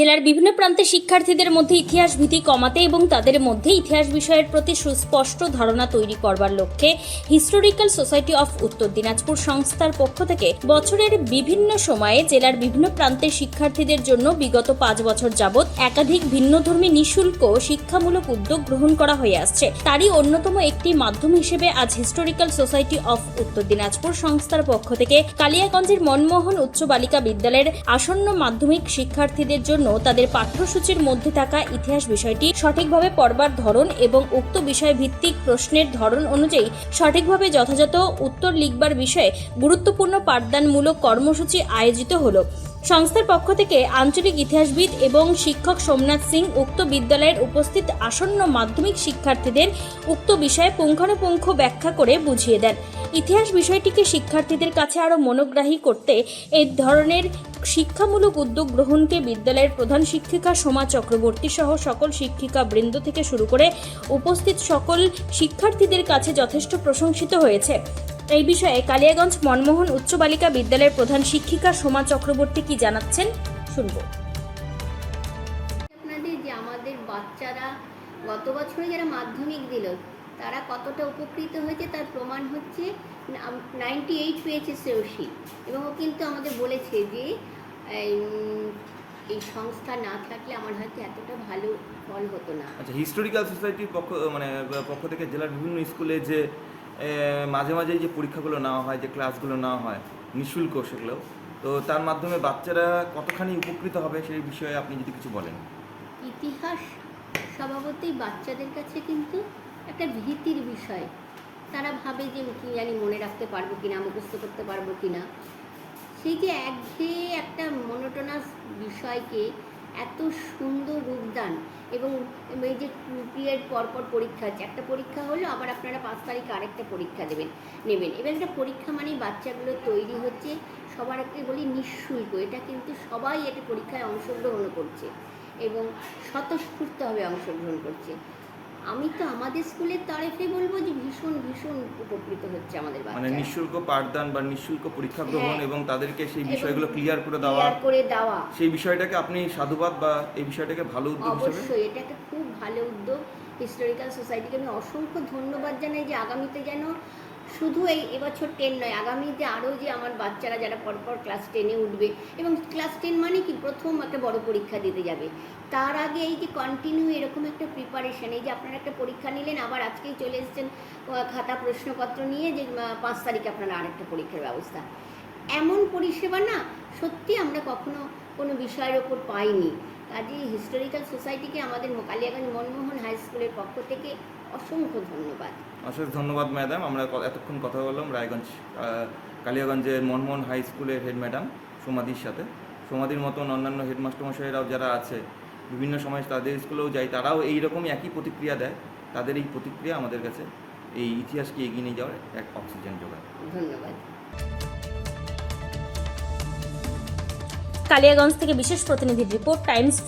জেলার বিভিন্ন প্রান্তে শিক্ষার্থীদের মধ্যে ইতিহাস ভীতি কমাতে এবং তাদের মধ্যে ইতিহাস বিষয়ের প্রতি সুস্পষ্ট ধারণা তৈরি করবার লক্ষ্যে হিস্টোরিক্যাল সোসাইটি অফ উত্তর দিনাজপুর সংস্থার পক্ষ থেকে বছরের বিভিন্ন সময়ে জেলার বিভিন্ন প্রান্তের শিক্ষার্থীদের জন্য বিগত 5 বছর যাবৎ একাধিক ভিন্নধর্মী নিঃশুল্ক শিক্ষামূলক উদ্যোগ গ্রহণ করা হয়ে আসছে। তারই অন্যতম একটি মাধ্যম হিসেবে আজ হিস্টোরিক্যাল সোসাইটি অফ উত্তর দিনাজপুর সংস্থার পক্ষ থেকে কালিয়াগঞ্জের মনমোহন উচ্চ বালিকা বিদ্যালয়ের আসন্ন মাধ্যমিক শিক্ষার্থীদের জন্য তাদের পাঠ্যসূচির মধ্যে থাকা ইতিহাস বিষয়টি সঠিকভাবে পড়বার ধরন এবং উক্ত বিষয় ভিত্তিক প্রশ্নের ধরন অনুযায়ী সঠিকভাবে যথাযথ উত্তর লিখবার বিষয়ে গুরুত্বপূর্ণ পাঠদানমূলক কর্মসূচি আয়োজিত হলো। সংস্থার পক্ষ থেকে আঞ্চলিক ইতিহাসবিদ এবং শিক্ষক সোমনাথ সিং উক্ত বিদ্যালয়ের উপস্থিত আসন্ন মাধ্যমিক শিক্ষার্থীদের উক্ত বিষয়ে পুঙ্খানুপুঙ্খ ব্যাখ্যা করে বুঝিয়ে দেন। ইতিহাস বিষয়টিকে শিক্ষার্থীদের কাছে আরও মনোগ্রাহী করতে এই ধরনের শিক্ষামূলক উদ্যোগ গ্রহণকে বিদ্যালয়ের প্রধান শিক্ষিকা সোমা চক্রবর্তী সহ সকল শিক্ষিকা বৃন্দ থেকে শুরু করে উপস্থিত সকল শিক্ষার্থীদের কাছে যথেষ্ট প্রশংসিত হয়েছে। এই বিষয়ে কালিয়াগঞ্জ মনমোহন উচ্চ বালিকা বিদ্যালয়ের প্রধান শিক্ষিকা সোমা চক্রবর্তী কি জানাচ্ছেন শুনব। আপনাদের যে আমাদের বাচ্চারা গত বছরে যারা মাধ্যমিক দিল তারা কতটা উপকৃত হয়েছে তার প্রমাণ হচ্ছে 98 পেয়েছে শ্রেয়সী, এবং ও কিন্তু আমাদের বলেছে যে এই সংস্থা না থাকলে আমার হয়তো এতটা ভালো ফল হতো না। আচ্ছা, হিস্টোরিক্যাল সোসাইটির পক্ষ থেকে জেলার বিভিন্ন স্কুলে যে মাঝে মাঝে যে পরীক্ষাগুলো নেওয়া হয়, যে ক্লাসগুলো নেওয়া হয় নিঃশুল্ক, সেগুলো তো তার মাধ্যমে বাচ্চারা কতখানি উপকৃত হবে সেই বিষয়ে আপনি যদি কিছু বলেন। ইতিহাস স্বভাবতই বাচ্চাদের কাছে কিন্তু একটা ভীতির বিষয়। তারা ভাবে যে কি জানি মনে রাখতে পারবো কিনা, মুখস্থ করতে পারবো কিনা। সেই যে একঘেয়ে একটা মনোটোনাস বিষয়কে এত সুন্দর রূপদান, এবং এই যে 2 পিরিয়ড পরপর পরীক্ষা আছে, একটা পরীক্ষা হলো আবার আপনারা 5 তারিখে আরেকটা পরীক্ষা নেবেন। এবার একটা পরীক্ষা মানেই বাচ্চাগুলো তৈরি হচ্ছে, সবার আগে বলি নিঃশুল্ক। এটা কিন্তু সবাই এটা পরীক্ষায় অংশগ্রহণ করছে এবং স্বতঃস্ফূর্তভাবে অংশগ্রহণ করছে। আমি তো আমাদের স্কুলের তরফে বলবো যে ভীষণ উপকৃত হচ্ছে আমাদের বাচ্চারা। মানে নিঃশুল্ক পাঠদান বা নিঃশুল্ক পরীক্ষা গ্রহণ এবং তাদেরকে সেই বিষয়গুলো ক্লিয়ার করে দেওয়া, সেই বিষয়টাকে আপনি সাধুবাদ বা এই বিষয়টাকে ভালো উদ্যোগ হিসেবে। অবশ্যই এটা একটা খুব ভালো উদ্যোগ। হিস্টোরিক্যাল সোসাইটিকে আমি অসংখ্য ধন্যবাদ জানাই যে আগামীতে যেন শুধু এবছর 10 নয়, আগামীতে আরও যে আমার বাচ্চারা যারা পরপর ক্লাস 10-এ উঠবে, এবং ক্লাস 10 মানে কি প্রথম একটা বড় পরীক্ষা দিতে যাবে, তার আগে এই যে কন্টিনিউ এরকম একটা প্রিপারেশন, এই যে আপনারা একটা পরীক্ষা নিলেন আবার আজকেই চলে এসেছেন খাতা প্রশ্নপত্র নিয়ে যে 5 তারিখে আপনারা আরেকটা পরীক্ষার ব্যবস্থা, এমন পরিষেবা না সত্যি আমরা কখনো কোনো বিষয়ের ওপর পাইনি। কাজেই হিস্টোরিক্যাল সোসাইটিকে আমাদের কালিয়াগঞ্জ মনমোহন হাই স্কুলের পক্ষ থেকে অসংখ্য ধন্যবাদ। অশেষ ধন্যবাদ ম্যাডাম। আমরা এতক্ষণ কথা বললাম রায়গঞ্জ কালিয়াগঞ্জের মনমোহন হাই স্কুলের হেড ম্যাডাম সোমাদির সাথে। সোমাদির মতন অন্যান্য হেডমাস্টারমশাইরাও যারা আছে বিভিন্ন সময় তাদের স্কুলেও যায়, তারাও এইরকমই একই প্রতিক্রিয়া দেয়। তাদের এই প্রতিক্রিয়া আমাদের কাছে এই ইতিহাসকে এগিয়ে নিয়ে যাওয়ার এক অক্সিজেন যোগায়। ধন্যবাদ। কালিয়াগঞ্জ থেকে বিশেষ প্রতিনিধির রিপোর্ট, টাইমস।